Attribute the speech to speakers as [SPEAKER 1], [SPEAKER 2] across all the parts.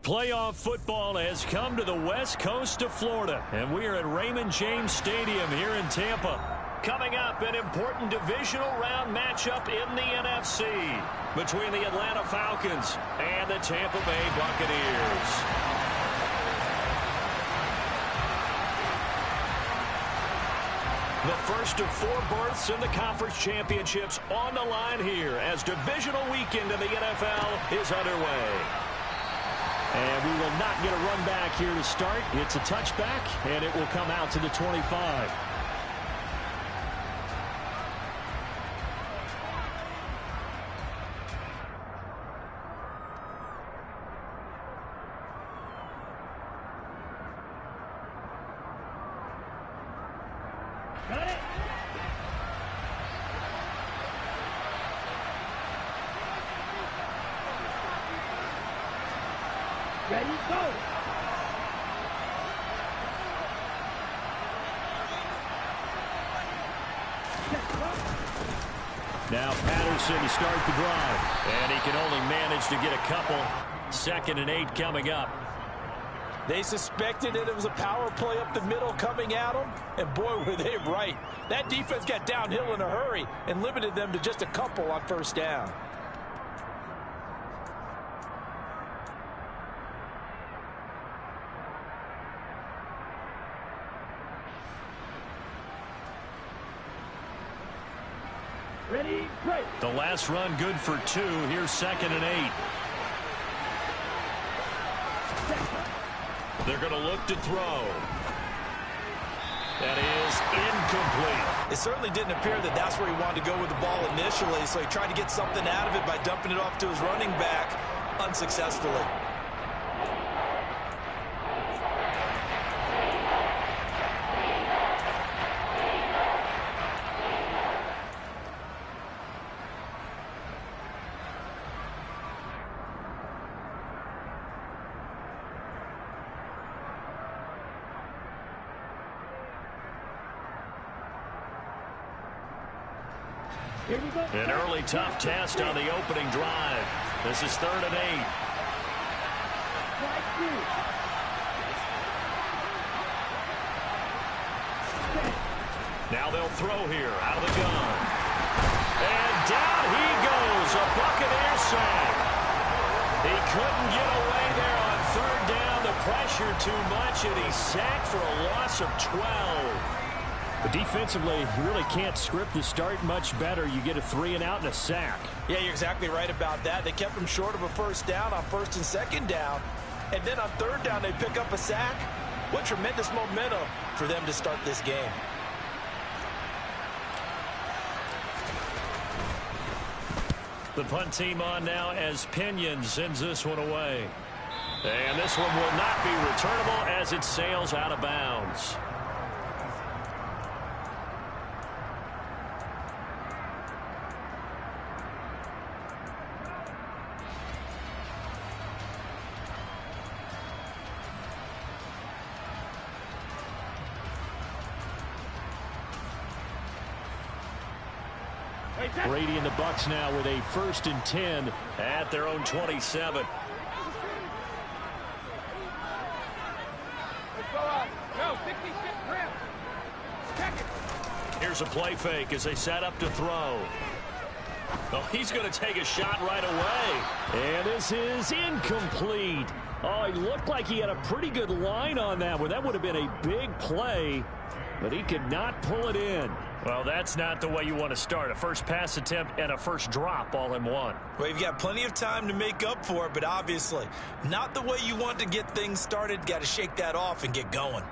[SPEAKER 1] Playoff football has come to the west coast of Florida, and we are at Raymond James Stadium here in Tampa. Coming up, an important divisional round matchup in the NFC between the Atlanta Falcons and the Tampa Bay Buccaneers. The first of 4 berths in the conference championships on the line here as divisional weekend in the NFL is underway. And we will not get a run back here to start. It's a touchback, and it will come out to the 25.
[SPEAKER 2] Got it. Ready, go!
[SPEAKER 1] Now Patterson to start the drive. And he can only manage to get a couple. 2nd and 8 coming up.
[SPEAKER 3] They suspected that it was a power play up the middle coming at them, and boy, were they right. That defense got downhill in a hurry and limited them to just a couple on first down.
[SPEAKER 2] Ready, break.
[SPEAKER 1] The last run good for 2. Here's 2nd and 8. They're going to look to throw. That is incomplete.
[SPEAKER 3] It certainly didn't appear that that's where he wanted to go with the ball initially, so he tried to get something out of it by dumping it off to his running back unsuccessfully.
[SPEAKER 2] Here we go.
[SPEAKER 1] An early tough test on the opening drive. This is 3rd and 8. Now they'll throw here out of the gun. And down he goes. A Buccaneer sack. He couldn't get away there on 3rd down. The pressure too much, and he's sacked for a loss of 12. But defensively, you really can't script the start much better. You get a 3 and out and a sack.
[SPEAKER 3] Yeah, you're exactly right about that. They kept him short of a first down on 1st and 2nd down. And then on 3rd down, they pick up a sack. What tremendous momentum for them to start this game.
[SPEAKER 1] The punt team on now as Pinion sends this one away. And this one will not be returnable as it sails out of bounds. Brady and the Bucs now with a 1st and 10 at their own 27. Here's a play fake as they set up to throw. Oh, he's going to take a shot right away. And this is incomplete. Oh, he looked like he had a pretty good line on that one. That would have been a big play, but he could not pull it in. Well, that's not the way you want to start. A first pass attempt and a first drop all in one.
[SPEAKER 3] Well, you've got plenty of time to make up for it, but obviously not the way you want to get things started. Got to shake that off and get going.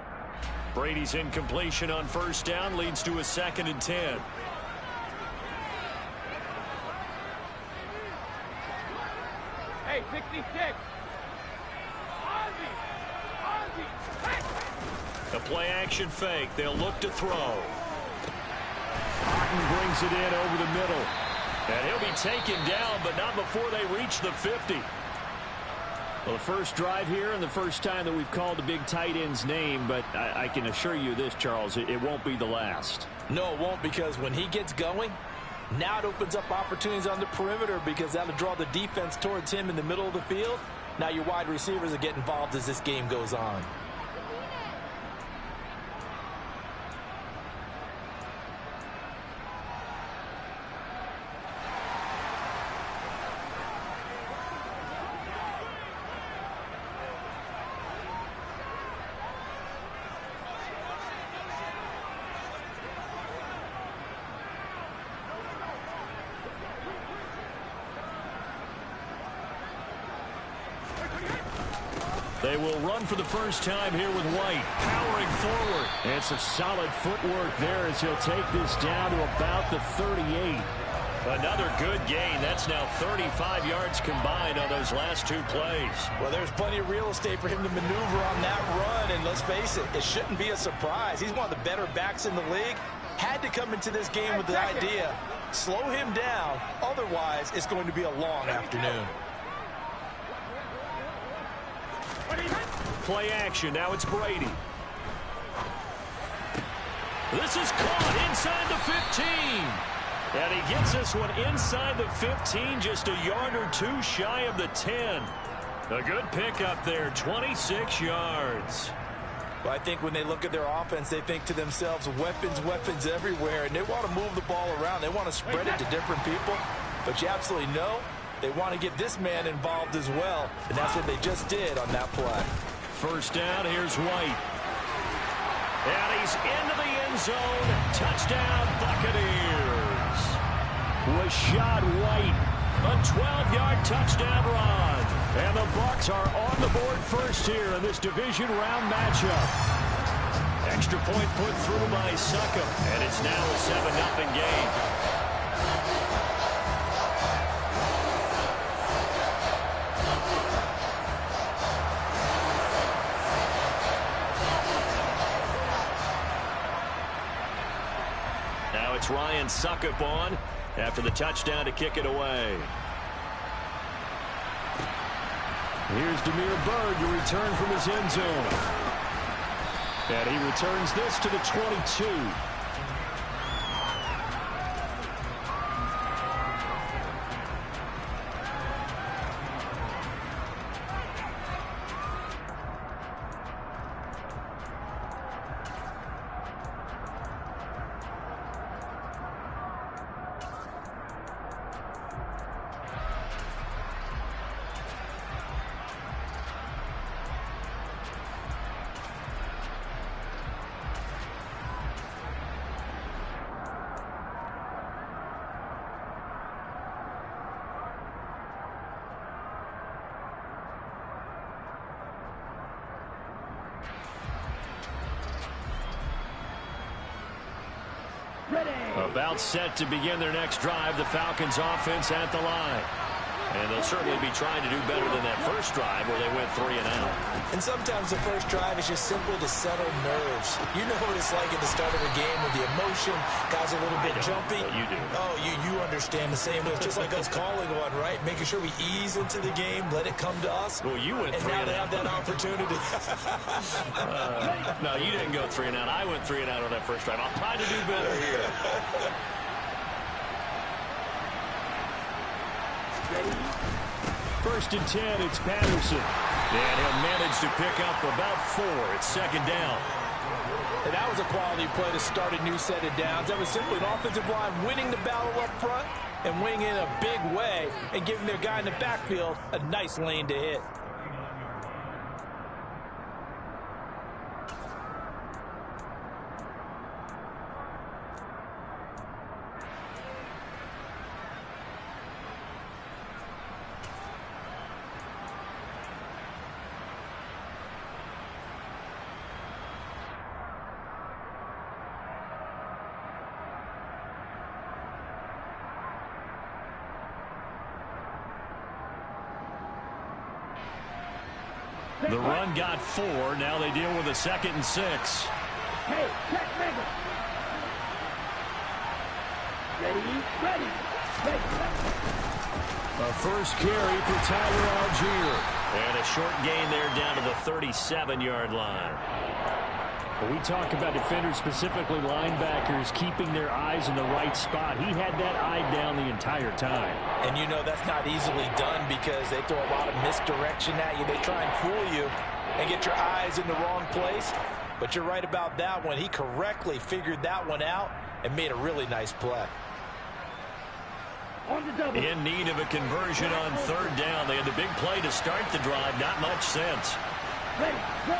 [SPEAKER 1] Brady's incompletion on 1st down leads to a 2nd and 10.
[SPEAKER 2] Hey, 66.
[SPEAKER 1] A play-action fake. They'll look to throw. Martin brings it in over the middle. And he'll be taken down, but not before they reach the 50. Well, the first drive here and the first time that we've called the big tight end's name, but I can assure you this, Charles, it won't be the last.
[SPEAKER 3] No, it won't, because when he gets going, now it opens up opportunities on the perimeter because that'll draw the defense towards him in the middle of the field. Now your wide receivers will get involved as this game goes on.
[SPEAKER 1] They will run for the first time here with White, powering forward. And some solid footwork there as he'll take this down to about the 38. Another good gain. That's now 35 yards combined on those last two plays.
[SPEAKER 3] Well, there's plenty of real estate for him to maneuver on that run. And let's face it, it shouldn't be a surprise. He's one of the better backs in the league. Had to come into this game with the idea, slow him down. Otherwise, it's going to be a long afternoon.
[SPEAKER 1] Play action. Now it's Brady. This is caught inside the 15. And he gets this one inside the 15, just a yard or two shy of the 10. A good pickup there, 26 yards.
[SPEAKER 3] Well, I think when they look at their offense, they think to themselves, weapons, weapons everywhere, and they want to move the ball around. They want to spread it to different people, but you absolutely know they want to get this man involved as well, and that's what they just did on that play.
[SPEAKER 1] First down, here's White. And he's into the end zone. Touchdown, Buccaneers. Rashad White, a 12-yard touchdown run. And the Bucs are on the board first here in this division round matchup. Extra point put through by Succop, and it's now a 7-0 game. Now it's Ryan Succop on after the touchdown to kick it away. Here's Damiere Byrd to return from his end zone. And he returns this to the 22. About set to begin their next drive, the Falcons offense at the line. And they'll certainly be trying to do better than that first drive where they went 3 and out.
[SPEAKER 3] And sometimes the first drive is just simple to settle nerves. You know what it's like at the start of a game with the emotion, guys are a little bit jumpy.
[SPEAKER 1] You do.
[SPEAKER 3] Oh, you understand the same way. It's just like us calling one, right? Making sure we ease into the game, let it come to us.
[SPEAKER 1] Well, you went 3 and out.
[SPEAKER 3] And now they have that opportunity.
[SPEAKER 1] No, you didn't go 3 and out. I went 3 and out on that first drive. I'll try to do better here. First and 10, it's Patterson. And he'll manage to pick up about 4. It's second down.
[SPEAKER 3] And that was a quality play to start a new set of downs. That was simply an offensive line winning the battle up front and winning in a big way and giving their guy in the backfield a nice lane to hit.
[SPEAKER 1] The run got 4. Now they deal with a 2nd and 6.
[SPEAKER 2] Hey, check Megan. Ready.
[SPEAKER 1] A first carry for Tyler Algier. And a short gain there down to the 37-yard line. When we talk about defenders, specifically linebackers, keeping their eyes in the right spot, he had that eye down the entire time.
[SPEAKER 3] And you know that's not easily done because they throw a lot of misdirection at you. They try and fool you and get your eyes in the wrong place. But you're right about that one. He correctly figured that one out and made a really nice play.
[SPEAKER 1] In need of a conversion on third down. They had the big play to start the drive. Not much sense.
[SPEAKER 2] Ready, go.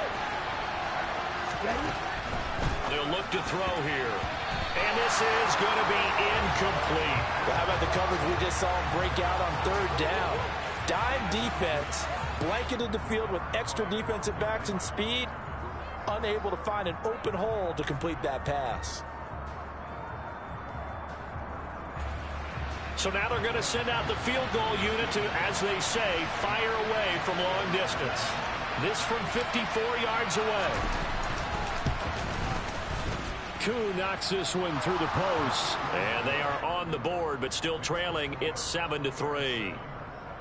[SPEAKER 2] Ready.
[SPEAKER 1] They'll look to throw here. And this is going to be incomplete.
[SPEAKER 3] Well, how about the coverage we just saw him break out on third down? Dime defense, blanketed the field with extra defensive backs and speed, unable to find an open hole to complete that pass.
[SPEAKER 1] So now they're going to send out the field goal unit to, as they say, fire away from long distance. This from 54 yards away. Koo knocks this one through the post. And they are on the board, but still trailing. It's 7-3.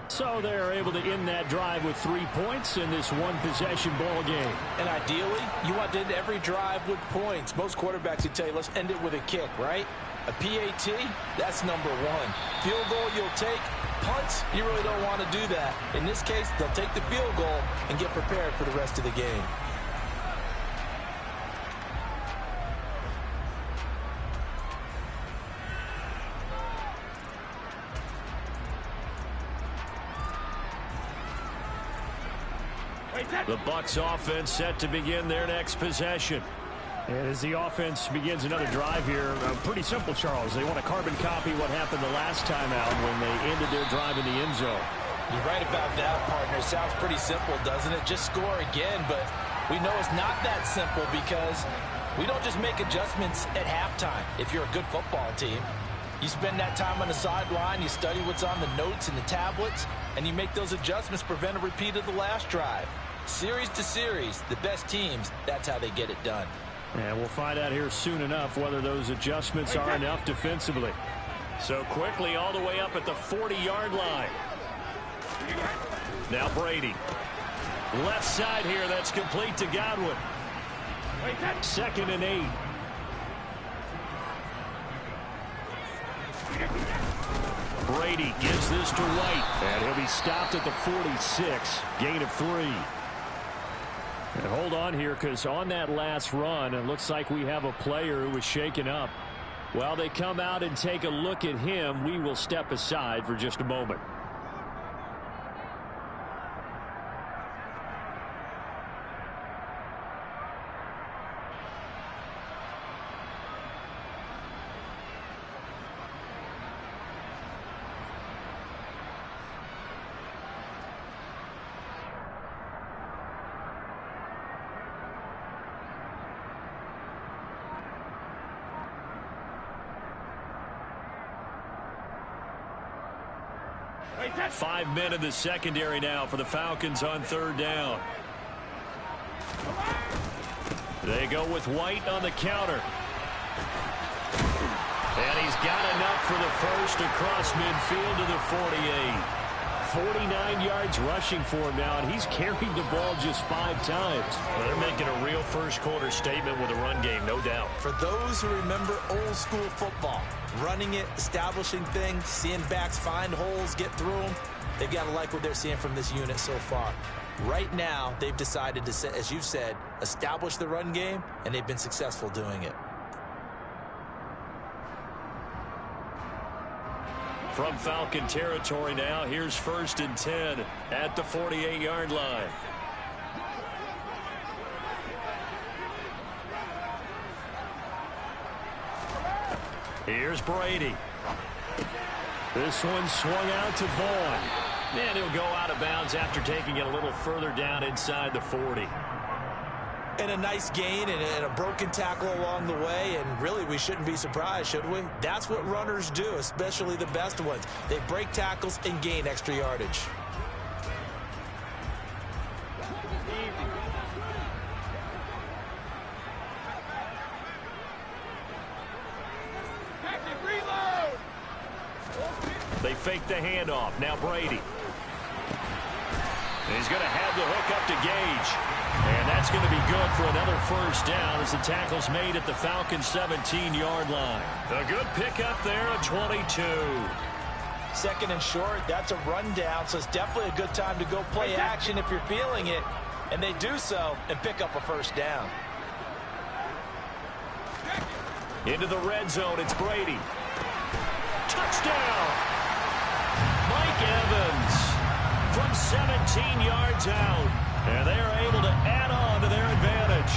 [SPEAKER 1] So they're able to end that drive with 3 points in this one-possession ball game.
[SPEAKER 3] And ideally, you want to end every drive with points. Most quarterbacks would tell you, let's end it with a kick, right? A PAT, that's number one. Field goal you'll take. Punts, you really don't want to do that. In this case, they'll take the field goal and get prepared for the rest of the game.
[SPEAKER 1] The Bucs offense set to begin their next possession. And as the offense begins another drive here, pretty simple, Charles. They want to carbon copy what happened the last time out when they ended their drive in the end zone.
[SPEAKER 3] You're right about that, partner. Sounds pretty simple, doesn't it? Just score again, but we know it's not that simple because we don't just make adjustments at halftime. If you're a good football team, you spend that time on the sideline, you study what's on the notes and the tablets, and you make those adjustments to prevent a repeat of the last drive. Series to series, the best teams, that's how they get it done.
[SPEAKER 1] And we'll find out here soon enough whether those adjustments are enough defensively. So quickly all the way up at the 40-yard line. Now Brady. Left side here, that's complete to Godwin. 2nd and 8. Brady gives this to White. And he'll be stopped at the 46. Gain of 3. And hold on here, because on that last run, it looks like we have a player who was shaken up. While they come out and take a look at him, we will step aside for just a moment. Five men in the secondary now for the Falcons on third down. They go with White on the counter. And he's got enough for the first across midfield to the 48. 49 yards rushing for him now, and he's carried the ball just 5 times. Well, they're making a real first-quarter statement with a run game, no doubt.
[SPEAKER 3] For those who remember old-school football, running it, establishing things, seeing backs find holes, get through them, they've got to like what they're seeing from this unit so far. Right now, they've decided to, as you've said, establish the run game, and they've been successful doing it.
[SPEAKER 1] From Falcon territory now, here's 1st and 10 at the 48-yard line. Here's Brady. This one swung out to Vaughn. And he'll go out of bounds after taking it a little further down inside the 40.
[SPEAKER 3] And a nice gain and a broken tackle along the way, and really we shouldn't be surprised, should we? That's what runners do, especially the best ones. They break tackles and gain extra yardage.
[SPEAKER 1] They fake the handoff. Now Brady. And he's going to have the hook up to Gage. And that's that's going to be good for another first down as the tackle's made at the Falcons' 17-yard line. A good pickup there at 22.
[SPEAKER 3] Second and short, that's a rundown, so it's definitely a good time to go play action if you're feeling it. And they do so and pick up a first down.
[SPEAKER 1] Into the red zone, it's Brady. Touchdown! Mike Evans from 17 yards out. And they are able to add on to their advantage.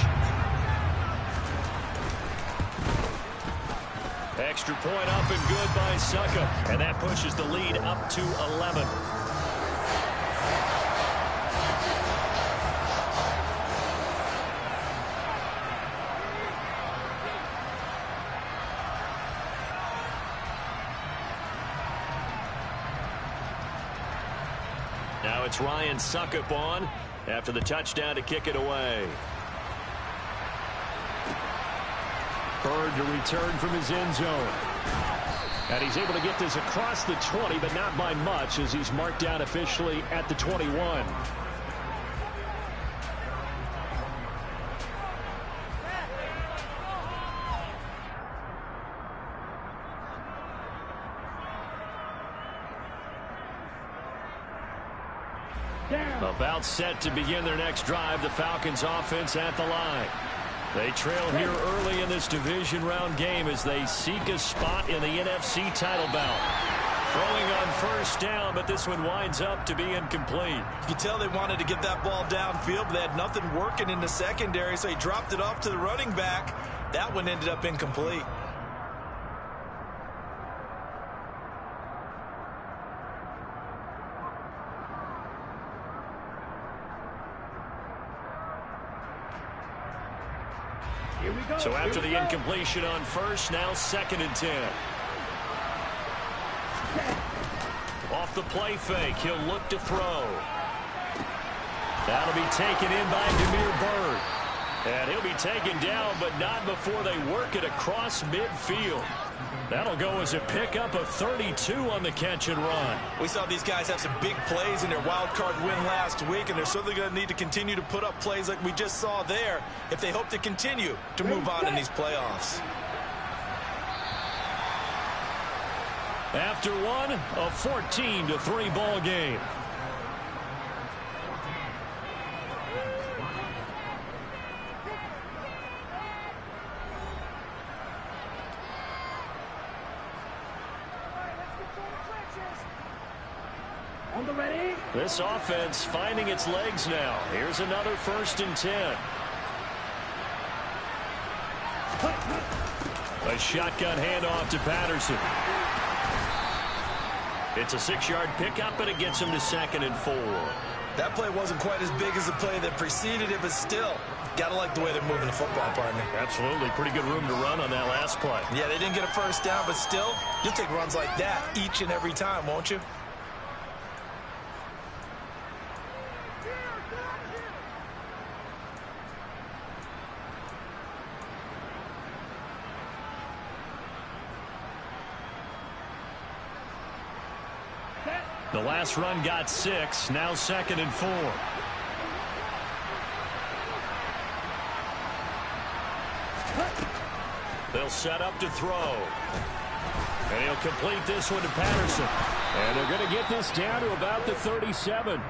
[SPEAKER 1] Extra point up and good by Suckup. And that pushes the lead up to 11. Now it's Ryan Suckup on after the touchdown to kick it away. Bird to return from his end zone. And he's able to get this across the 20, but not by much as he's marked down officially at the 21. About set to begin their next drive, the Falcons offense at the line. They trail here early in this division round game as they seek a spot in the NFC title bout. Throwing on first down, but this one winds up to be incomplete.
[SPEAKER 3] You can tell they wanted to get that ball downfield, but they had nothing working in the secondary, so he dropped it off to the running back. That one ended up incomplete.
[SPEAKER 1] So after the incompletion on first, now 2nd and 10. Off the play fake, he'll look to throw. That'll be taken in by Damiere Byrd. And he'll be taken down, but not before they work it across midfield. That'll go as a pickup of 32 on the catch and run.
[SPEAKER 3] We saw these guys have some big plays in their wild card win last week, and they're certainly going to need to continue to put up plays like we just saw there if they hope to continue to move on in these playoffs.
[SPEAKER 1] After one, a 14-3 ball game. This offense finding its legs now. Here's another 1st and 10. A shotgun handoff to Patterson. It's a 6-yard pickup, and it gets him to 2nd and 4.
[SPEAKER 3] That play wasn't quite as big as the play that preceded it, but still, got to like the way they're moving the football, partner.
[SPEAKER 1] Absolutely. Pretty good room to run on that last play.
[SPEAKER 3] Yeah, they didn't get a first down, but still, you'll take runs like that each and every time, won't you?
[SPEAKER 1] The last run got 6. Now 2nd and 4. They'll set up to throw. And he'll complete this one to Patterson. And they're going to get this down to about the 37.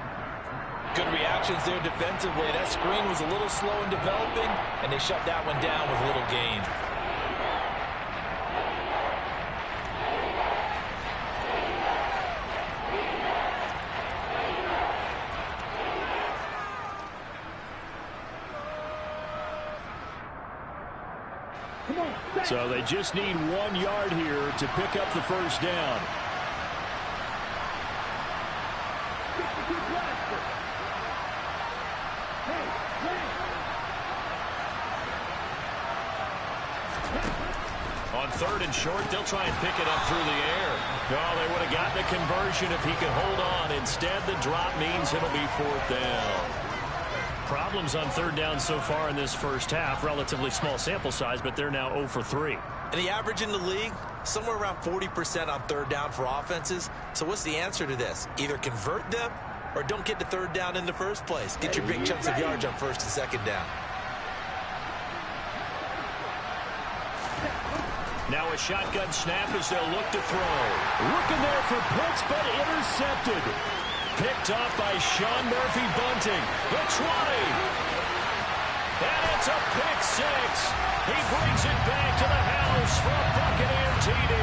[SPEAKER 3] Good reactions there defensively. That screen was a little slow in developing, and they shut that one down with little gain.
[SPEAKER 1] So they just need 1 yard here to pick up the first down. On 3rd and short, they'll try and pick it up through the air. Oh, they would have gotten a conversion if he could hold on. Instead, the drop means it'll be 4th down. Problems on 3rd down so far in this first half. Relatively small sample size, but they're now 0 for 3.
[SPEAKER 3] And the average in the league, somewhere around 40% on 3rd down for offenses. So what's the answer to this? Either convert them or don't get to third down in the first place. Get your big chunks of yards on first and second down.
[SPEAKER 1] Now a shotgun snap as they'll look to throw. Looking there for Pitts, but intercepted. Picked off by Sean Murphy-Bunting. The 20. And it's a pick six. He brings it back to the house for a Buccaneer TD.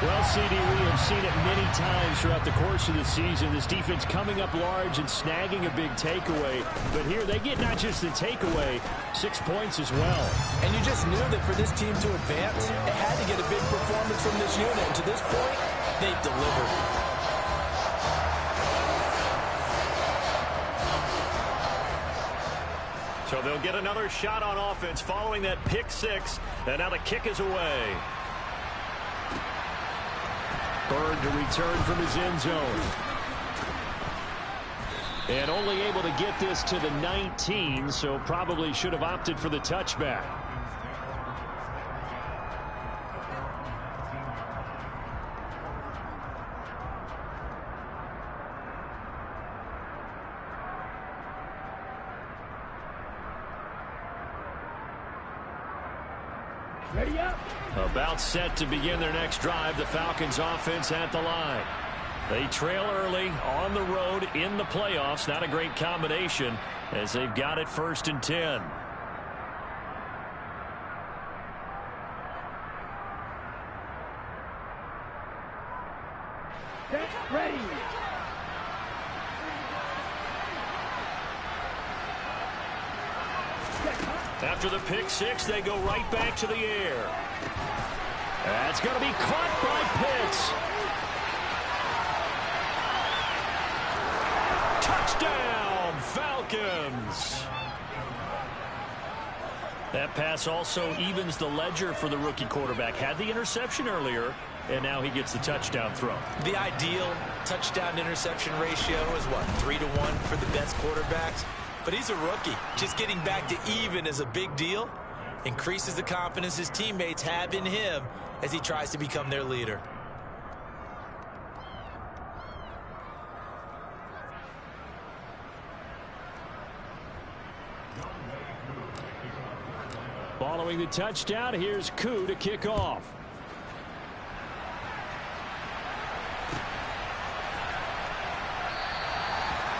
[SPEAKER 1] Well, CD, we have seen it many times throughout the course of the season. This defense coming up large and snagging a big takeaway. But here they get not just the takeaway, 6 points as well.
[SPEAKER 3] And you just knew that for this team to advance, it had to get a big performance from this unit. And to this point, they've delivered.
[SPEAKER 1] So they'll get another shot on offense following that pick six. And now the kick is away. Bird to return from his end zone. And only able to get this to the 19, so probably should have opted for the touchback.
[SPEAKER 2] Ready up.
[SPEAKER 1] About set to begin their next drive. The Falcons offense at the line. They trail early on the road in the playoffs. Not a great combination as they've got it 1st and 10.
[SPEAKER 2] Get ready.
[SPEAKER 1] After the pick six, they go right back to the air. That's going to be caught by Pitts. Touchdown, Falcons. That pass also evens the ledger for the rookie quarterback. Had the interception earlier, and now he gets the touchdown throw.
[SPEAKER 3] The ideal touchdown-interception ratio is what, 3-to-1 for the best quarterbacks? But he's a rookie. Just getting back to even is a big deal. Increases the confidence his teammates have in him as he tries to become their leader.
[SPEAKER 1] Following the touchdown, here's Koo to kick off.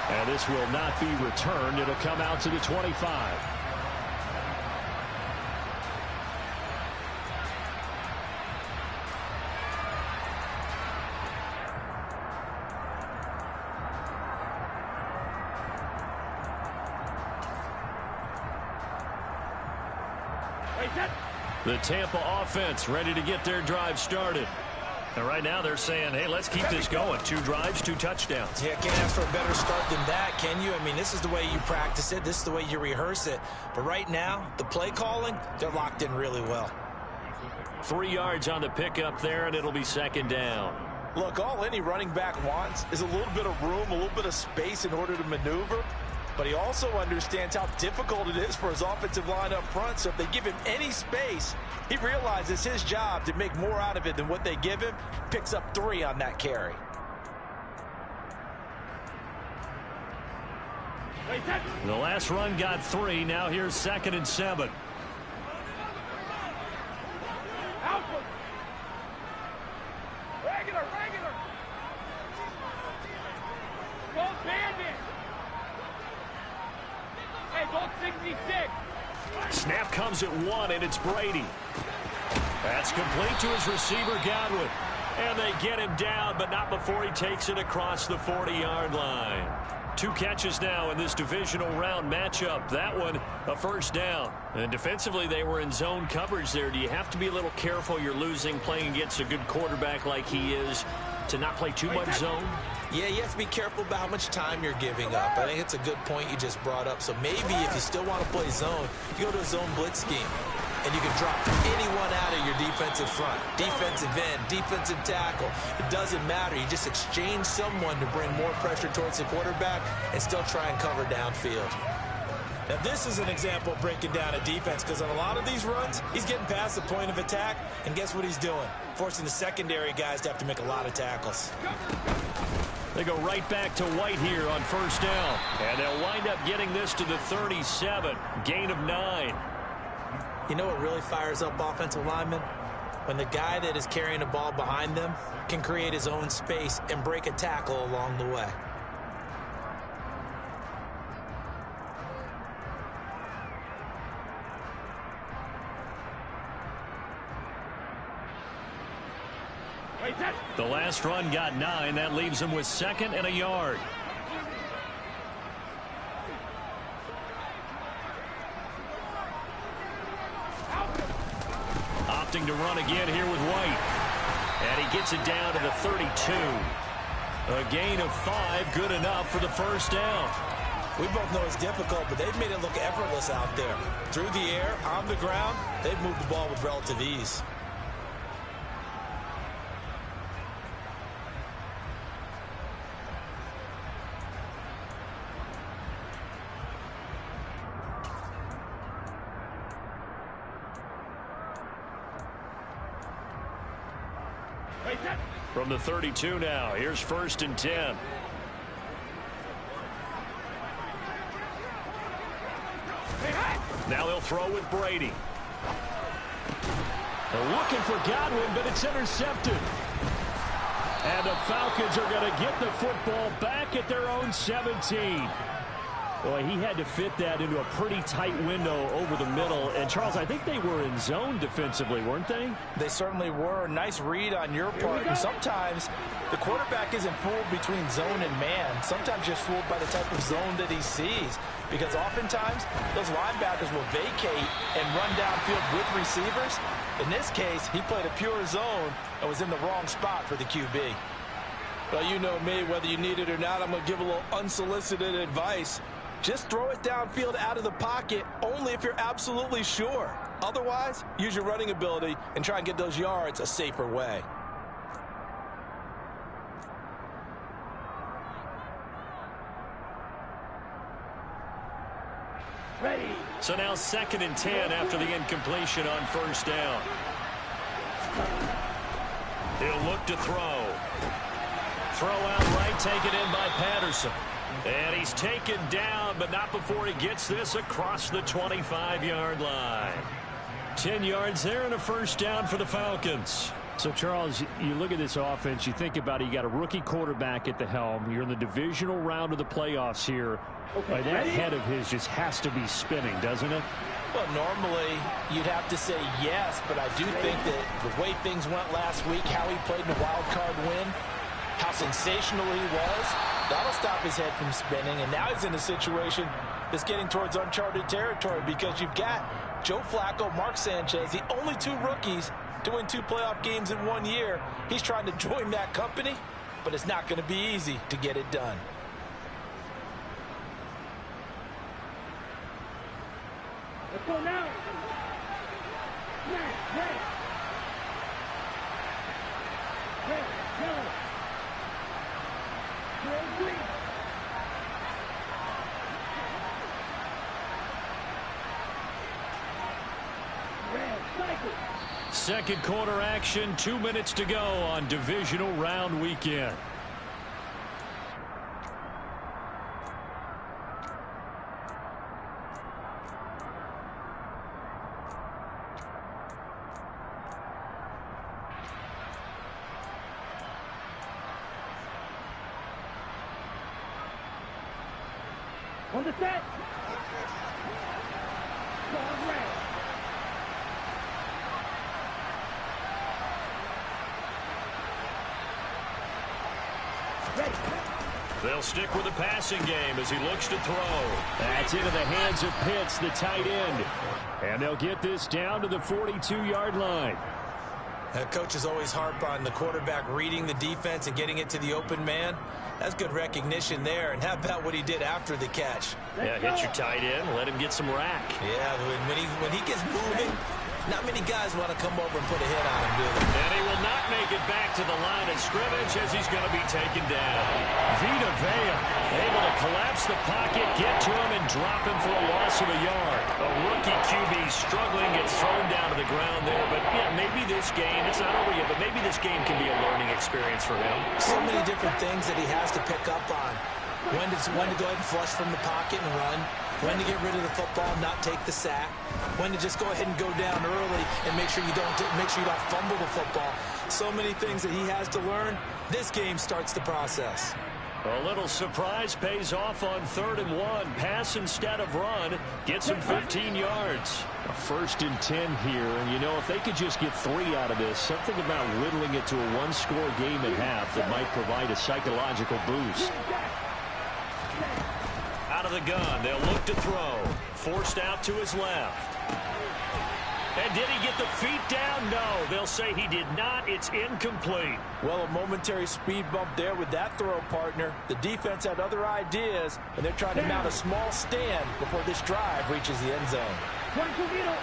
[SPEAKER 1] And this will not be returned. It'll come out to the 25. The Tampa offense ready to get their drive started. And right now they're saying, hey, let's keep this going. 2 drives, 2 touchdowns.
[SPEAKER 3] Yeah, can't ask for a better start than that, can you? I mean, this is the way you practice it. This is the way you rehearse it. But right now, the play calling, they're locked in really well.
[SPEAKER 1] 3 yards on the pickup there, and it'll be 2nd down.
[SPEAKER 3] Look, all any running back wants is a little bit of room, a little bit of space in order to maneuver. But he also understands how difficult it is for his offensive line up front. So if they give him any space, he realizes his job to make more out of it than what they give him. Picks up 3 on that carry.
[SPEAKER 1] The last run got 3. Now here's 2nd and 7.
[SPEAKER 2] Regular. Go bandit. Hey, go 66.
[SPEAKER 1] Snap comes at 1, and it's Brady. That's complete to his receiver, Godwin. And they get him down, but not before he takes it across the 40-yard line. 2 catches now in this divisional round matchup. That one, a 1st down. And defensively, they were in zone coverage there. Do you have to be a little careful? You're losing, playing against a good quarterback like he is, to not play too much zone?
[SPEAKER 3] Yeah, you have to be careful about how much time you're giving up. I think it's a good point you just brought up. So maybe if you still want to play zone, you go to a zone blitz scheme. And you can drop anyone out of your defensive front. Defensive end, defensive tackle. It doesn't matter. You just exchange someone to bring more pressure towards the quarterback and still try and cover downfield. Now, this is an example of breaking down a defense, because on a lot of these runs, he's getting past the point of attack, and guess what he's doing? Forcing the secondary guys to have to make a lot of tackles.
[SPEAKER 1] They go right back to White here on first down. And they'll wind up getting this to the 37. Gain of 9.
[SPEAKER 3] You know what really fires up offensive linemen? When the guy that is carrying the ball behind them can create his own space and break a tackle along the way.
[SPEAKER 1] The last run got 9. That leaves him with 2nd and a yard. Opting to run again here with White. And he gets it down to the 32. A gain of 5, good enough for the first down.
[SPEAKER 3] We both know it's difficult, but they've made it look effortless out there. Through the air, on the ground, they've moved the ball with relative ease.
[SPEAKER 1] From the 32 now, here's 1st and 10. Now they'll throw with Brady. They're looking for Godwin, but it's intercepted. And the Falcons are going to get the football back at their own 17. Boy, he had to fit that into a pretty tight window over the middle. And, Charles, I think they were in zone defensively, weren't they?
[SPEAKER 3] They certainly were. Nice read on your part. And sometimes the quarterback isn't fooled between zone and man. Sometimes just fooled by the type of zone that he sees. Because oftentimes, those linebackers will vacate and run downfield with receivers. In this case, he played a pure zone and was in the wrong spot for the QB.
[SPEAKER 4] Well, you know me, whether you need it or not, I'm going to give a little unsolicited advice. Just throw it downfield out of the pocket only if you're absolutely sure. Otherwise, use your running ability and try and get those yards a safer way.
[SPEAKER 2] Ready.
[SPEAKER 1] So now 2nd and 10 after the incompletion on first down. He'll look to throw. Throw out right, taken in by Patterson. And he's taken down, but not before he gets this across the 25-yard line. 10 yards there and a first down for the Falcons. So, Charles, you look at this offense, you think about it, you got a rookie quarterback at the helm. You're in the divisional round of the playoffs here.
[SPEAKER 2] Okay,
[SPEAKER 1] that head of his just has to be spinning, doesn't it?
[SPEAKER 3] Well, normally you'd have to say yes, but I do think that the way things went last week, how he played in the wild card win, how sensational he was, that'll stop his head from spinning. And now he's in a situation that's getting towards uncharted territory because you've got Joe Flacco, Mark Sanchez, the only 2 rookies to win 2 playoff games in 1 year. He's trying to join that company, but it's not going to be easy to get it done.
[SPEAKER 2] Let's go now. Red. Yellow. Green. Red. Cycle.
[SPEAKER 1] Second quarter action, 2 minutes to go on divisional round weekend.
[SPEAKER 2] On the set. Going red. Ready.
[SPEAKER 1] They'll stick with the passing game as he looks to throw. That's into the hands of Pitts, the tight end. And they'll get this down to the 42-yard line.
[SPEAKER 3] Coaches always harp on the quarterback reading the defense and getting it to the open man. That's good recognition there. And how about what he did after the catch?
[SPEAKER 1] Yeah, hit your tight end, let him get some rack.
[SPEAKER 3] Yeah, when he gets moving,
[SPEAKER 4] Not many guys want to come over and put a hit on him, do they?
[SPEAKER 1] And he will not make it back to the line of scrimmage as he's going to be taken down. Vita Vea able to collapse the pocket, get to him, and drop him for a loss of a yard. A rookie QB struggling, gets thrown down to the ground there. But, yeah, maybe this game, it's not over yet, but maybe this game can be a learning experience for him.
[SPEAKER 4] So many different things that he has to pick up on. When to go ahead and flush from the pocket and run. When to get rid of the football, not take the sack. When to just go ahead and go down early and make sure you don't fumble the football. So many things that he has to learn. This game starts the process.
[SPEAKER 1] A little surprise pays off on 3rd and 1. Pass instead of run. Gets him 15 yards. A 1st and 10 here. And, you know, if they could just get 3 out of this, something about whittling it to a one-score game at half that might provide a psychological boost. Out of the gun, they'll look to throw. Forced out to his left. And did he get the feet down? No, they'll say he did not. It's incomplete.
[SPEAKER 3] Well, a momentary speed bump there with that throw, partner. The defense had other ideas, and they're trying to mount a small stand before this drive reaches the end zone.
[SPEAKER 2] 22 Vito.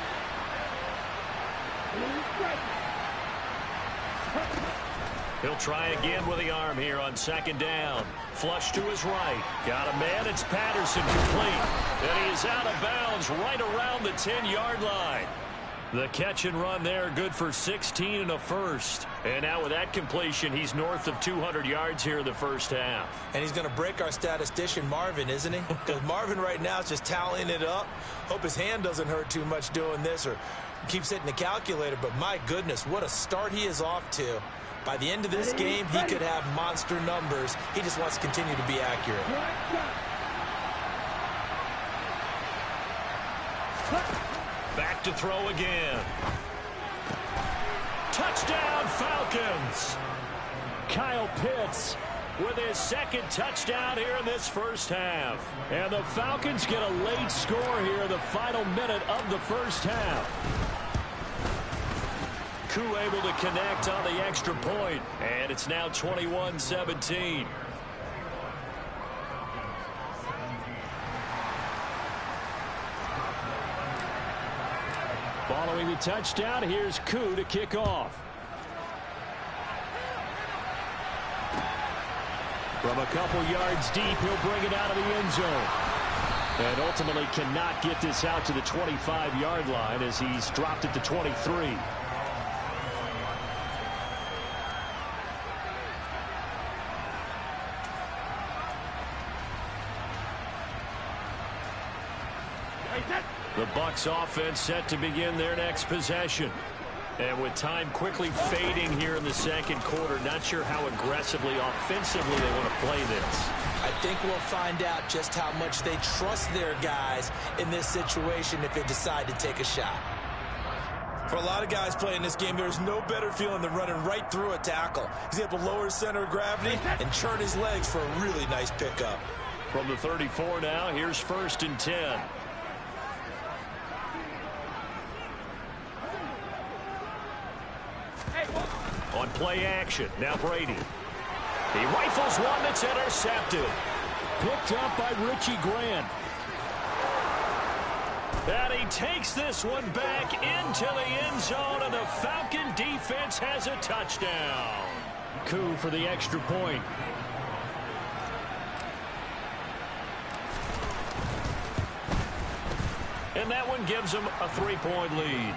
[SPEAKER 1] He'll try again with the arm here on 2nd down. Flush to his right. Got a man. It's Patterson complete. And he is out of bounds right around the 10-yard line. The catch and run there, good for 16 and a first. And now with that completion, he's north of 200 yards here in the first half.
[SPEAKER 4] And he's going to break our statistician, Marvin, isn't he? Because Marvin right now is just tallying it up. Hope his hand doesn't hurt too much doing this or keeps hitting the calculator. But my goodness, what a start he is off to. By the end of this game, he could have monster numbers. He just wants to continue to be accurate.
[SPEAKER 1] Back to throw again. Touchdown, Falcons. Kyle Pitts with his 2nd touchdown here in this first half. And the Falcons get a late score here in the final minute of the first half. Koo able to connect on the extra point, and it's now 21-17. Following the touchdown, here's Koo to kick off. From a couple yards deep, he'll bring it out of the end zone. And ultimately cannot get this out to the 25-yard line as he's dropped it to 23. The Bucs offense set to begin their next possession. And with time quickly fading here in the 2nd quarter, not sure how aggressively, offensively they want to play this.
[SPEAKER 4] I think we'll find out just how much they trust their guys in this situation if they decide to take a shot. For a lot of guys playing this game, there's no better feeling than running right through a tackle. He's able to lower his center of gravity and churn his legs for a really nice pickup.
[SPEAKER 1] From the 34 now, here's 1st and 10. On play action, now Brady. He rifles one that's intercepted. Picked up by Richie Grant. And he takes this one back into the end zone, and the Falcon defense has a touchdown. Koo for the extra point. And that one gives them a 3-point lead.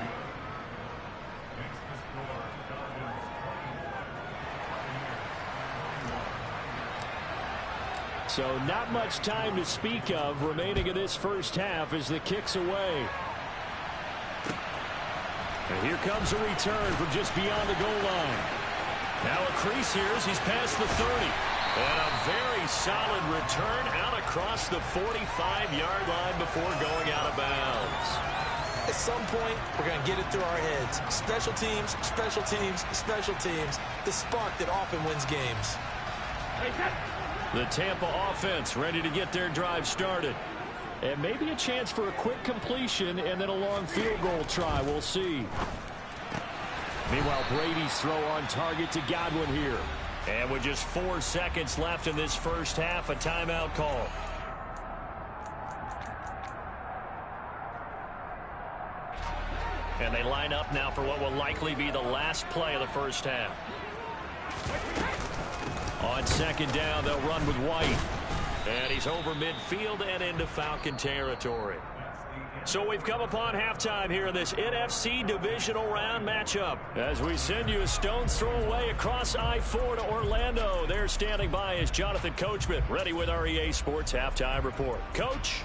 [SPEAKER 1] So not much time to speak of remaining in this first half as the kick's away. And here comes a return from just beyond the goal line. Now a crease here as he's past the 30. And a very solid return out across the 45-yard line before going out of bounds.
[SPEAKER 4] At some point, we're going to get it through our heads. Special teams, special teams, special teams. The spark that often wins games.
[SPEAKER 1] The Tampa offense ready to get their drive started. And maybe a chance for a quick completion and then a long field goal try. We'll see. Meanwhile, Brady's throw on target to Godwin here. And with just 4 seconds left in this first half, a timeout call. And they line up now for what will likely be the last play of the first half. On second down, they'll run with White. And he's over midfield and into Falcon territory. So we've come upon halftime here in this NFC divisional round matchup. As we send you a stone's throw away across I-4 to Orlando. There standing by is Jonathan Coachman, ready with our EA Sports Halftime Report. Coach.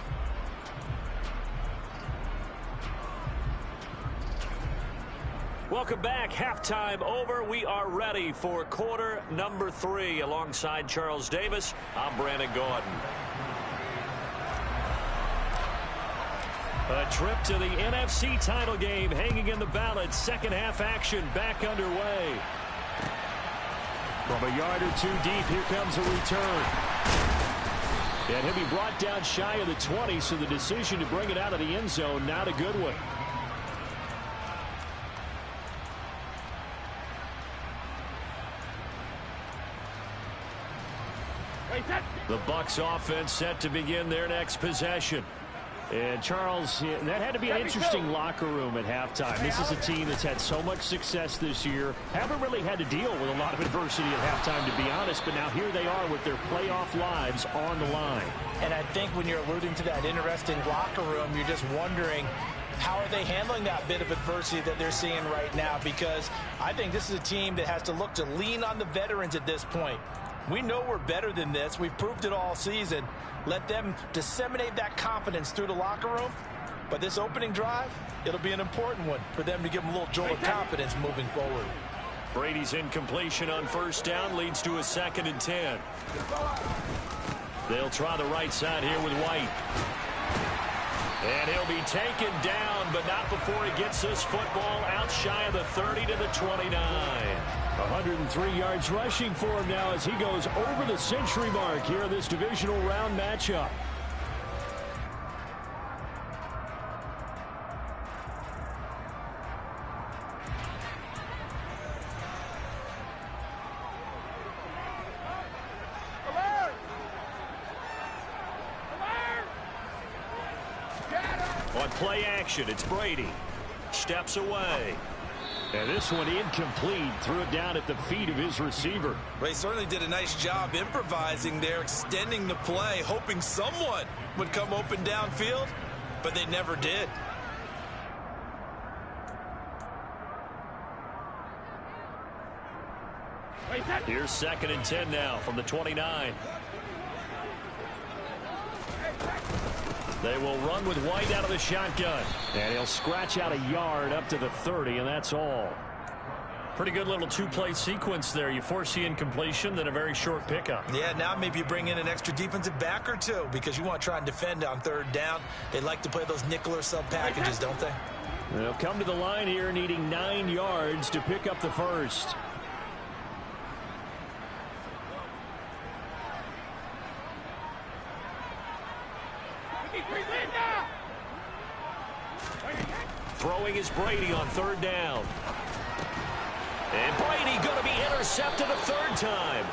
[SPEAKER 1] Welcome back. Halftime over. We are ready for quarter number 3. Alongside Charles Davis, I'm Brandon Gordon. A trip to the NFC title game hanging in the balance. Second half action back underway. From a yard or two deep, here comes a return. And he'll be brought down shy of the 20, so the decision to bring it out of the end zone, not a good one. The Bucs offense set to begin their next possession. And Charles, that had to be an interesting locker room at halftime. This is a team that's had so much success this year. Haven't really had to deal with a lot of adversity at halftime, to be honest. But now here they are with their playoff lives on the line.
[SPEAKER 3] And I think when you're alluding to that interesting locker room, you're just wondering, how are they handling that bit of adversity that they're seeing right now? Because I think this is a team that has to look to lean on the veterans at this point. We know we're better than this. We've proved it all season. Let them disseminate that confidence through the locker room. But this opening drive, it'll be an important one for them to give them a little jolt of confidence moving forward.
[SPEAKER 1] Brady's incompletion on first down leads to a 2nd and 10. They'll try the right side here with White. And he'll be taken down, but not before he gets this football out shy of the 30 to the 29.
[SPEAKER 2] 103
[SPEAKER 1] yards rushing for him now as he goes over the century mark here in this divisional round matchup. On play action, it's Brady. Steps away. And this one incomplete. Threw it down at the feet of his receiver.
[SPEAKER 4] They certainly did a nice job improvising there, extending the play, hoping someone would come open downfield, but they never did.
[SPEAKER 1] Here's 2nd and 10 now from the 29. They will run with White out of the shotgun. And he'll scratch out a yard up to the 30, and that's all. Pretty good little two-play sequence there. You force the incompletion, then a very short pickup.
[SPEAKER 3] Yeah, now maybe you bring in an extra defensive back or two because you want to try and defend on 3rd down. They like to play those nickel or sub packages, don't they?
[SPEAKER 1] They'll come to the line here needing 9 yards to pick up the first. Throwing is Brady on 3rd down. And Brady going to be intercepted a 3rd time.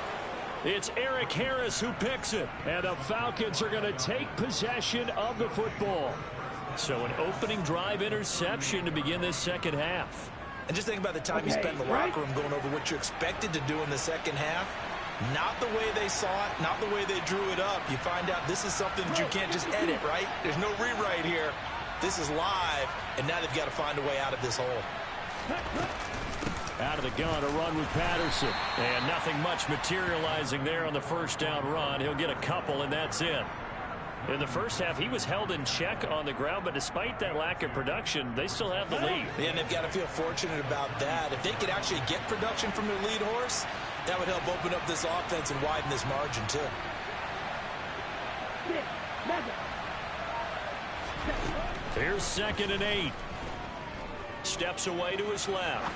[SPEAKER 1] It's Eric Harris who picks it. And the Falcons are going to take possession of the football. So an opening drive interception to begin this second half.
[SPEAKER 3] And just think about the time you spent in the locker room going over what you expected to do in the second half. Not the way they saw it, not the way they drew it up. You find out this is something that you can't just edit, right? There's no rewrite here. This is live, and now they've got to find a way out of this hole.
[SPEAKER 1] Out of the gun, a run with Patterson. And nothing much materializing there on the first down run. He'll get a couple, and that's it. In the first half, he was held in check on the ground, but despite that lack of production, they still have the lead.
[SPEAKER 3] Yeah, and they've got to feel fortunate about that. If they could actually get production from their lead horse, that would help open up this offense and widen this margin, too.
[SPEAKER 1] Here's 2nd and 8. Steps away to his left.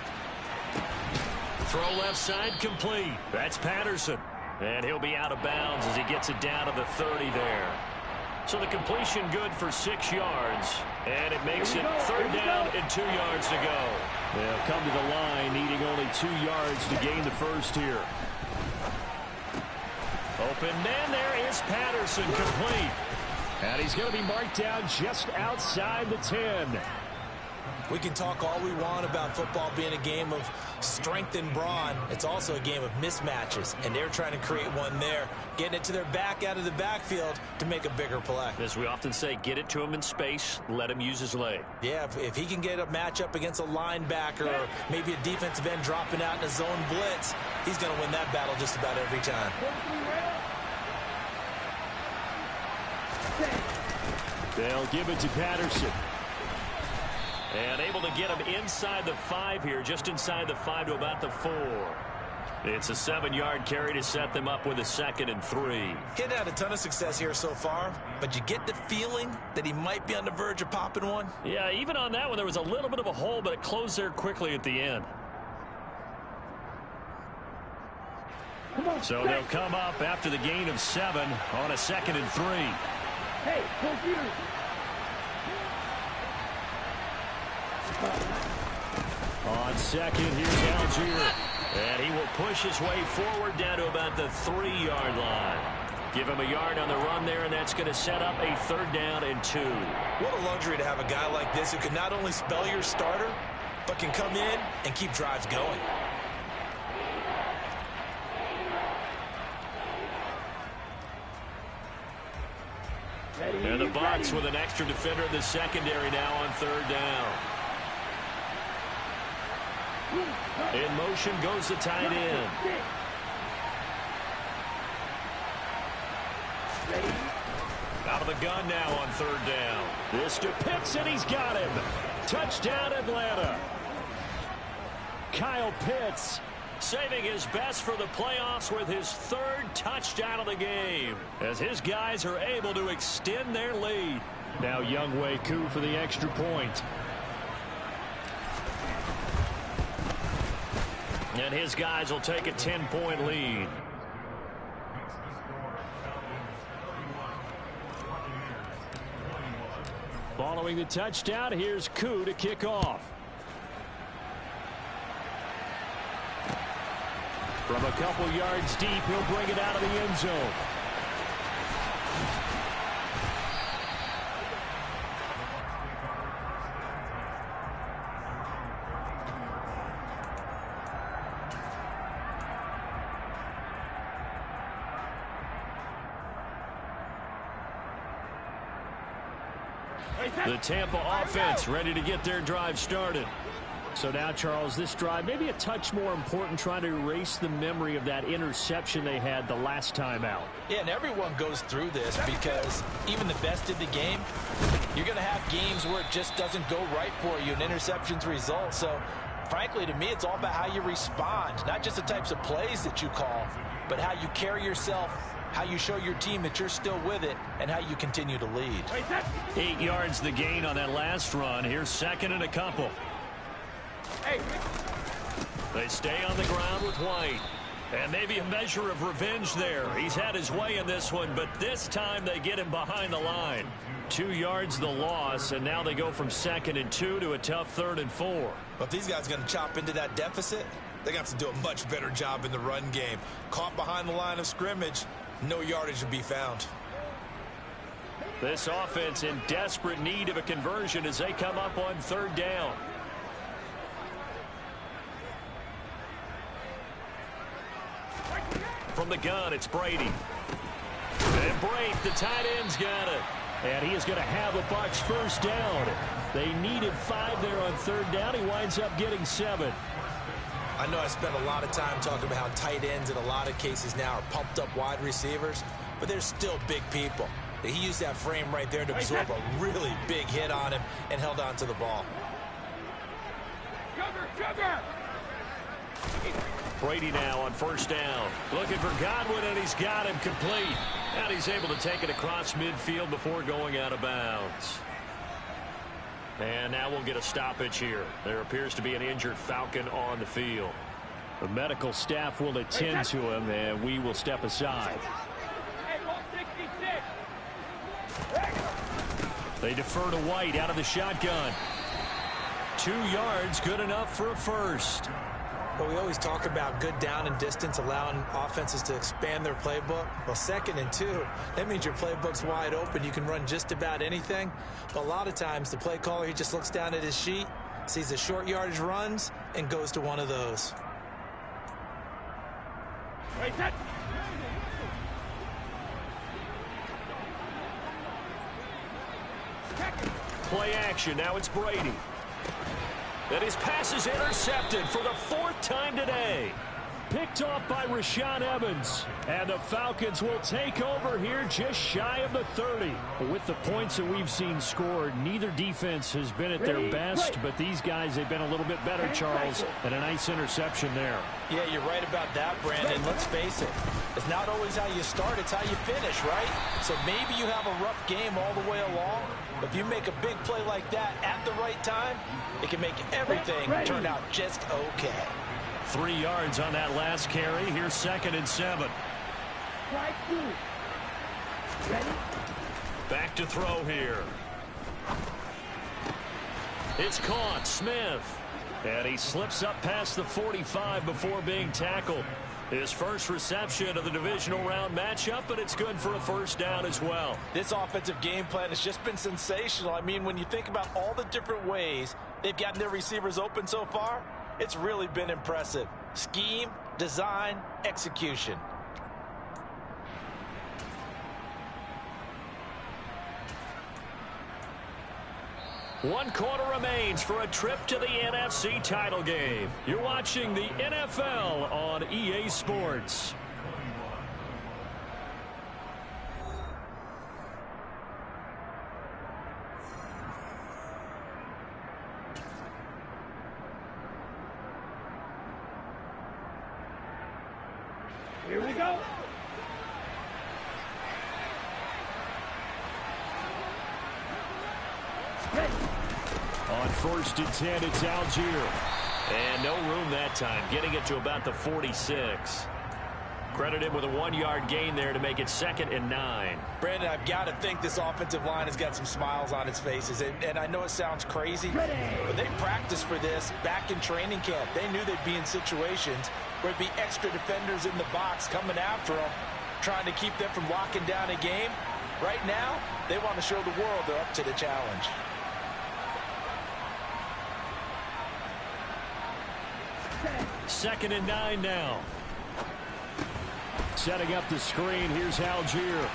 [SPEAKER 1] Throw left side complete. That's Patterson. And he'll be out of bounds as he gets it down to the 30 there. So the completion good for 6 yards. And it makes it 3rd down and 2 yards to go. They'll come to the line needing only 2 yards to gain the first here. Open man, there is Patterson, complete. And he's going to be marked down just outside the 10.
[SPEAKER 3] We can talk all we want about football being a game of strength and brawn. It's also a game of mismatches, and they're trying to create one there, getting it to their back out of the backfield to make a bigger play.
[SPEAKER 1] As we often say, get it to him in space, let him use his leg.
[SPEAKER 3] Yeah, if he can get a matchup against a linebacker or maybe a defensive end dropping out in a zone blitz, he's going to win that battle just about every time.
[SPEAKER 1] They'll give it to Patterson. And able to get him inside the 5 here, just inside the 5 to about the 4. It's a 7-yard carry to set them up with a 2nd and 3.
[SPEAKER 3] He hadn't had a ton of success here so far, but you get the feeling that he might be on the verge of popping one.
[SPEAKER 1] Yeah, even on that one, there was a little bit of a hole, but it closed there quickly at the end. So they'll come up after the gain of 7 on a 2nd and 3.
[SPEAKER 5] Hey, computer.
[SPEAKER 1] On 2nd, here's Algier. And he will push his way forward down to about the 3-yard line. Give him a yard on the run there, and that's going to set up a 3rd down and 2.
[SPEAKER 3] What a luxury to have a guy like this who can not only spell your starter, but can come in and keep drives going.
[SPEAKER 1] And the Bucs with an extra defender in the secondary now on 3rd down. In motion goes the tight end. Out of the gun now on 3rd down. This to Pitts, and he's got him. Touchdown, Atlanta. Kyle Pitts saving his best for the playoffs with his 3rd touchdown of the game, as his guys are able to extend their lead. Now Younghoe Koo for the extra point. And his guys will take a 10-point lead. Following the touchdown, here's Koo to kick off. From a couple yards deep, he'll bring it out of the end zone. The Tampa offense ready to get their drive started. So now, Charles, this drive maybe a touch more important, trying to erase the memory of that interception they had the last time out.
[SPEAKER 3] Yeah, and everyone goes through this because even the best of the game, you're going to have games where it just doesn't go right for you, and interceptions result. So, frankly, to me, it's all about how you respond, not just the types of plays that you call, but how you carry yourself, how you show your team that you're still with it, and how you continue to lead.
[SPEAKER 1] 8 yards the gain on that last run. Here's 2nd and a couple. They stay on the ground with White. And maybe a measure of revenge there. He's had his way in this one, but this time they get him behind the line. 2 yards the loss, and now they go from 2nd and 2 to a tough 3rd and 4.
[SPEAKER 3] But if these guys are going to chop into that deficit, they're going to have to do a much better job in the run game. Caught behind the line of scrimmage, no yardage to be found.
[SPEAKER 1] This offense in desperate need of a conversion as they come up on 3rd down. From the gun, it's Brady. And Brate, the tight end's got it. And he is going to have a Bucs 1st down. They needed 5 there on 3rd down. He winds up getting 7.
[SPEAKER 3] I know I spent a lot of time talking about how tight ends in a lot of cases now are pumped up wide receivers, but they're still big people. He used that frame right there to absorb a really big hit on him and held on to the ball.
[SPEAKER 5] Sugar!
[SPEAKER 1] Brady now on 1st down. Looking for Godwin, and he's got him complete. And he's able to take it across midfield before going out of bounds. And now we'll get a stoppage here. There appears to be an injured Falcon on the field. The medical staff will attend to him, and we will step aside. They defer to White out of the shotgun. 2 yards, good enough for a 1st.
[SPEAKER 3] But we always talk about good down and distance, allowing offenses to expand their playbook. Well, 2nd and 2, that means your playbook's wide open. You can run just about anything. But a lot of times, the play caller, he just looks down at his sheet, sees the short yardage runs, and goes to one of those.
[SPEAKER 5] Wait, set.
[SPEAKER 1] Play action. Now it's Brady. And his pass is intercepted for the 4th time today. Picked off by Rashaan Evans. And the Falcons will take over here just shy of the 30. With the points that we've seen scored, neither defense has been at their best, but these guys, they've been a little bit better, Charles, and a nice interception there.
[SPEAKER 3] Yeah, you're right about that, Brandon. Let's face it. It's not always how you start, it's how you finish, right? So maybe you have a rough game all the way along. If you make a big play like that at the right time, it can make everything turn out just okay.
[SPEAKER 1] 3 yards on that last carry. Here's 2nd and 7.
[SPEAKER 5] Strike 2. Ready?
[SPEAKER 1] Back to throw here. It's caught. Smith. And he slips up past the 45 before being tackled. His first reception of the divisional round matchup, but it's good for a 1st down as well.
[SPEAKER 3] This offensive game plan has just been sensational. I mean, when you think about all the different ways they've gotten their receivers open so far, it's really been impressive. Scheme, design, execution.
[SPEAKER 1] One quarter remains for a trip to the NFC title game. You're watching the NFL on EA Sports.
[SPEAKER 5] Here we go. Ready.
[SPEAKER 1] On 1st and 10, it's Algier. And no room that time, getting it to about the 46. Credited with a 1-yard gain there to make it 2nd and 9.
[SPEAKER 3] Brandon, I've got to think this offensive line has got some smiles on its faces. And I know it sounds crazy, but they practiced for this back in training camp. They knew they'd be in situations where it'd be extra defenders in the box coming after them, trying to keep them from locking down a game. Right now, they want to show the world they're up to the challenge.
[SPEAKER 1] Second and 9 now. Setting up the screen, here's Algier.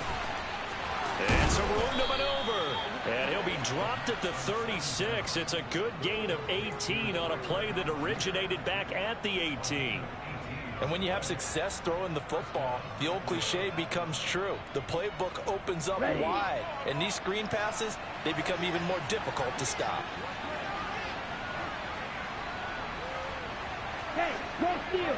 [SPEAKER 1] And some room to maneuver. And he'll be dropped at the 36. It's a good gain of 18 on a play that originated back at the 18.
[SPEAKER 3] And when you have success throwing the football, the old cliche becomes true. The playbook opens up wide. And these screen passes, they become even more difficult to stop.
[SPEAKER 5] Hey, go steal.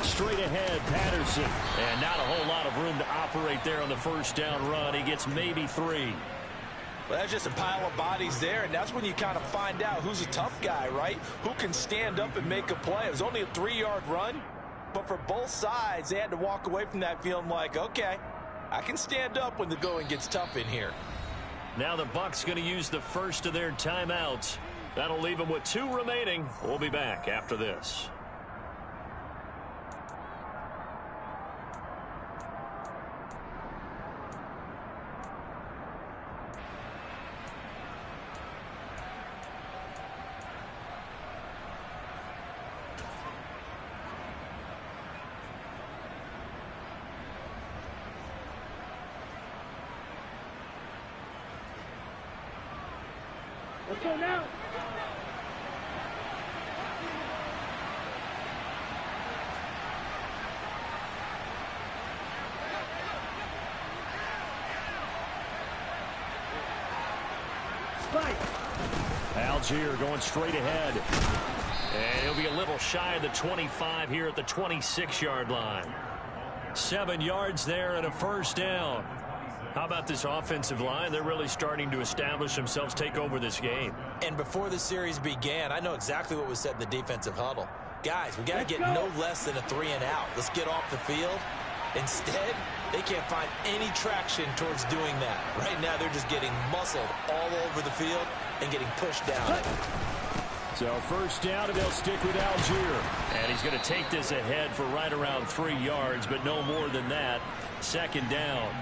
[SPEAKER 1] Straight ahead, Patterson. And not a whole lot of room to operate there on the 1st down run. He gets maybe 3.
[SPEAKER 3] Well, that's just a pile of bodies there, and that's when you kind of find out who's a tough guy, right? Who can stand up and make a play. It was only a 3-yard run, but for both sides, they had to walk away from that feeling like, okay, I can stand up when the going gets tough in here.
[SPEAKER 1] Now the Bucs going to use the first of their timeouts. That'll leave them with 2 remaining. We'll be back after this.
[SPEAKER 5] Let's go now. Spike.
[SPEAKER 1] Algier going straight ahead. And he'll be a little shy of the 25 here at the 26-yard line. 7 yards there and a 1st down. How about this offensive line? They're really starting to establish themselves, take over this game.
[SPEAKER 3] And before the series began, I know exactly what was said in the defensive huddle. Guys, we got to get no less than a 3-and-out. Let's get off the field. Instead, they can't find any traction towards doing that. Right now, they're just getting muscled all over the field and getting pushed down.
[SPEAKER 1] So first down, and they'll stick with Algier. And he's going to take this ahead for right around 3 yards, but no more than that. Second down.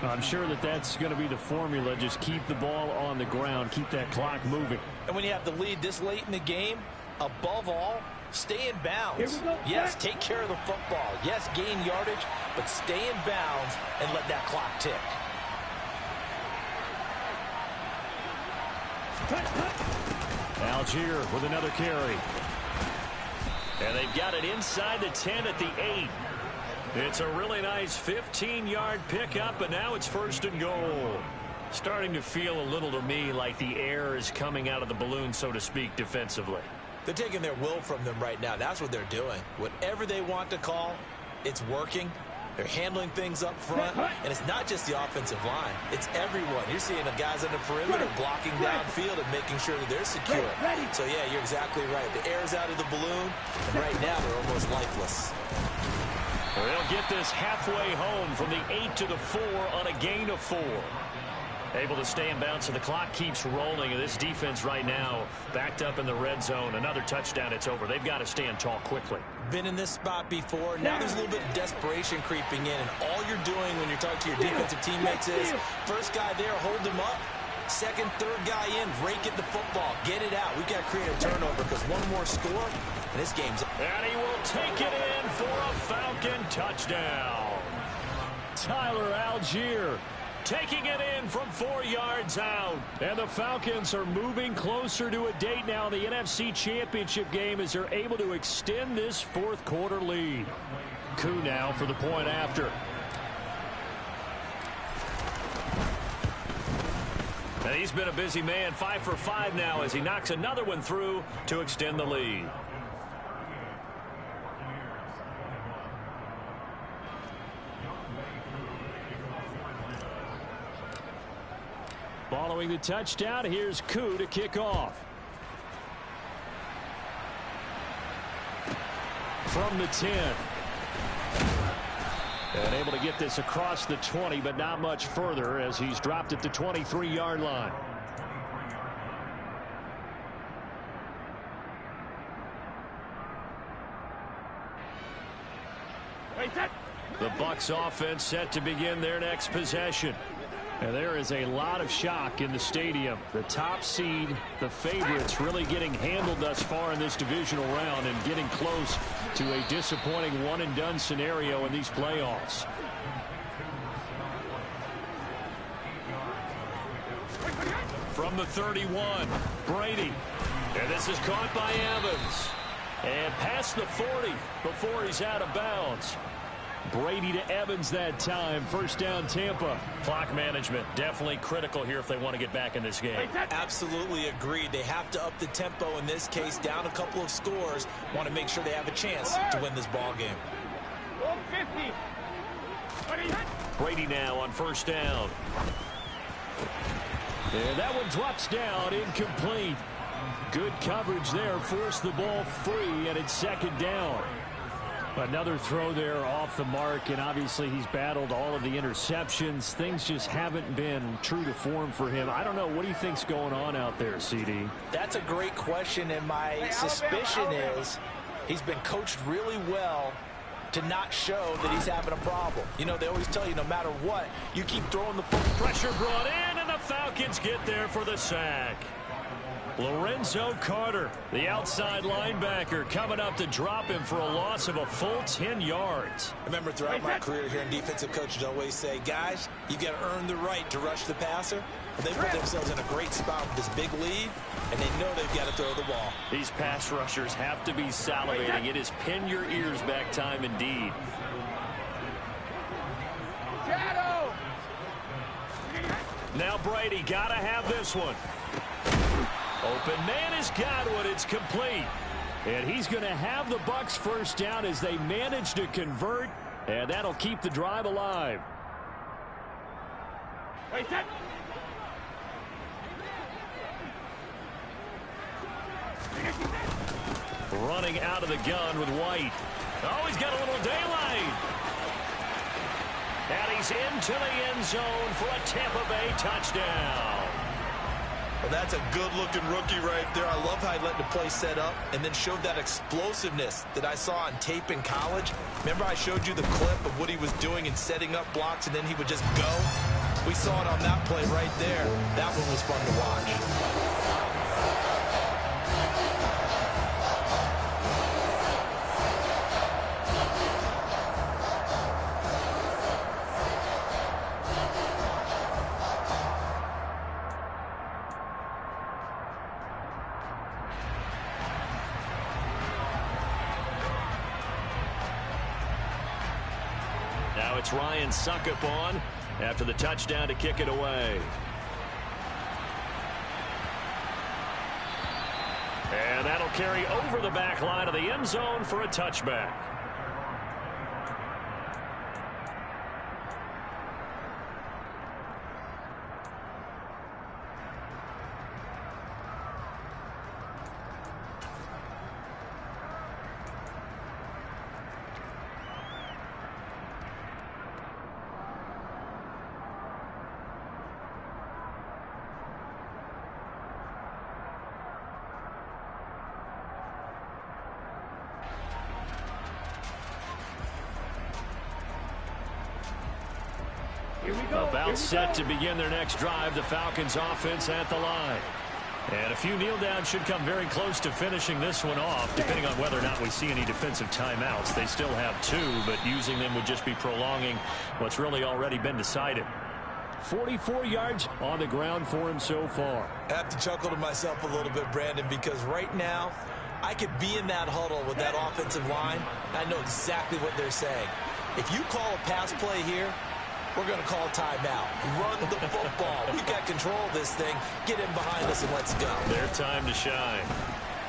[SPEAKER 1] I'm sure that that's going to be the formula. Just keep the ball on the ground. Keep that clock moving.
[SPEAKER 3] And when you have the lead this late in the game, above all, stay in bounds. Yes, take care of the football. Yes, gain yardage, but stay in bounds and let that clock tick.
[SPEAKER 1] Algier with another carry. And they've got it inside the 10 at the 8. It's a really nice 15-yard pickup, and now it's first and goal. Starting to feel a little to me like the air is coming out of the balloon, so to speak, defensively.
[SPEAKER 3] They're taking their will from them right now. That's what they're doing. Whatever they want to call, it's working. They're handling things up front, and it's not just the offensive line. It's everyone. You're seeing the guys on the perimeter blocking downfield and making sure that they're secure. So, yeah, you're exactly right. The air's out of the balloon, and right now they're almost lifeless.
[SPEAKER 1] They'll get this halfway home from the 8 to the 4 on a gain of 4. Able to stay in bounds, so the clock keeps rolling. And this defense right now backed up in the red zone. Another touchdown, it's over. They've got to stand tall quickly.
[SPEAKER 3] Been in this spot before. Now there's a little bit of desperation creeping in. And all you're doing when you're talking to your defensive teammates is first guy there, hold him up. Second, third guy in, rake at the football. Get it out. We've got to create a turnover because one more score, and this game's up.
[SPEAKER 1] And he will take it in for a Falcon touchdown. Tyler Algier taking it in from 4 yards out. And the Falcons are moving closer to a date now in the NFC Championship game as they're able to extend this fourth quarter lead. Koo now for the point after. And he's been a busy man, 5 for 5 now as he knocks another one through to extend the lead. Following the touchdown, here's Koo to kick off. From the 10. And able to get this across the 20, but not much further as he's dropped at the 23-yard line. The Bucs offense set to begin their next possession. And there is a lot of shock in the stadium. The top seed, the favorites, really getting handled thus far in this divisional round and getting close to a disappointing one-and-done scenario in these playoffs. From the 31, Brady. And this is caught by Evans. And past the 40 before he's out of bounds. Brady to Evans that time. First down, Tampa. Clock management definitely critical here if they want to get back in this game.
[SPEAKER 3] Absolutely agreed. They have to up the tempo in this case, down a couple of scores. Want to make sure they have a chance to win this ball game.
[SPEAKER 1] Brady now on first down. And that one drops down, incomplete. Good coverage there, forced the ball free, and it's second down. Another throw there off the mark, and obviously he's battled all of the interceptions. Things just haven't been true to form for him. I don't know. What do you think's going on out there, CD?
[SPEAKER 3] That's a great question, and my suspicion is he's been coached really well to not show that he's having a problem. You know, they always tell you no matter what, you keep throwing the football.
[SPEAKER 1] Pressure brought in, and the Falcons get there for the sack. Lorenzo Carter, the outside linebacker, coming up to drop him for a loss of a full 10 yards.
[SPEAKER 3] Remember, throughout my career here in defensive coaches always say, guys, you got to earn the right to rush the passer. But they put themselves in a great spot with this big lead, and they know they've got to throw the ball.
[SPEAKER 1] These pass rushers have to be salivating. It is pin your ears back time indeed. Now Brady got to have this one. Open man has got one. It's complete. And he's going to have the Bucs first down as they manage to convert. And that'll keep the drive alive. Running out of the gun with White. Oh, he's got a little daylight. And he's into the end zone for a Tampa Bay touchdown.
[SPEAKER 3] Well, that's a good-looking rookie right there. I love how he let the play set up and then showed that explosiveness that I saw on tape in college. Remember I showed you the clip of what he was doing and setting up blocks, and then he would just go? We saw it on that play right there. That one was fun to watch.
[SPEAKER 1] Now it's Ryan Suckup on after the touchdown to kick it away. And that'll carry over the back line of the end zone for a touchback. About set to begin their next drive. The Falcons offense at the line. And a few kneel downs should come very close to finishing this one off, depending on whether or not we see any defensive timeouts. They still have 2, but using them would just be prolonging what's really already been decided. 44 yards on the ground for him so far.
[SPEAKER 3] I have to chuckle to myself a little bit, Brandon, because right now I could be in that huddle with that offensive line. I know exactly what they're saying. If you call a pass play here, we're going to call a timeout. Run the football. We've got control of this thing. Get in behind us and let's go.
[SPEAKER 1] Their time to shine.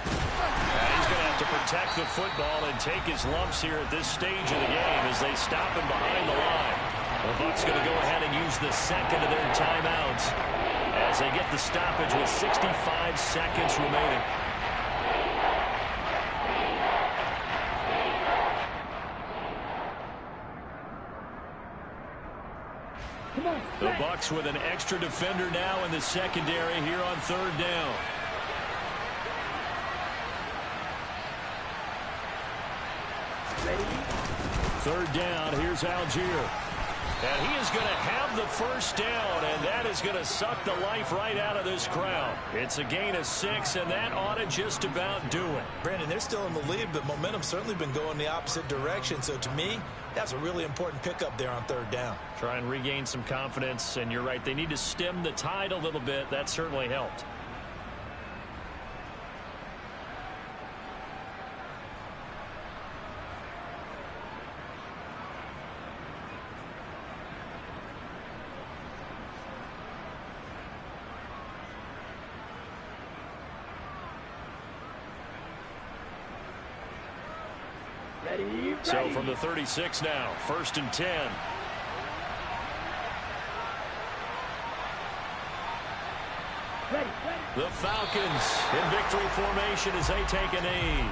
[SPEAKER 1] He's going to have to protect the football and take his lumps here at this stage of the game as they stop him behind the line. The Bucs going to go ahead and use the second of their timeouts as they get the stoppage with 65 seconds remaining. The Bucs with an extra defender now in the secondary here on third down. Third down, here's Algier. And he is going to have the first down, and that is going to suck the life right out of this crowd. It's a gain of 6, and that ought to just about do it.
[SPEAKER 3] Brandon, they're still in the lead, but momentum's certainly been going the opposite direction. So to me, that's a really important pickup there on third down.
[SPEAKER 1] Try and regain some confidence, and you're right. They need to stem the tide a little bit. That certainly helped. So from the 36 now, 1st and 10. The Falcons in victory formation as they take a knee.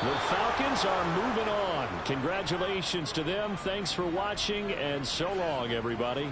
[SPEAKER 1] The Falcons are moving on. Congratulations to them. Thanks for watching, and so long, everybody.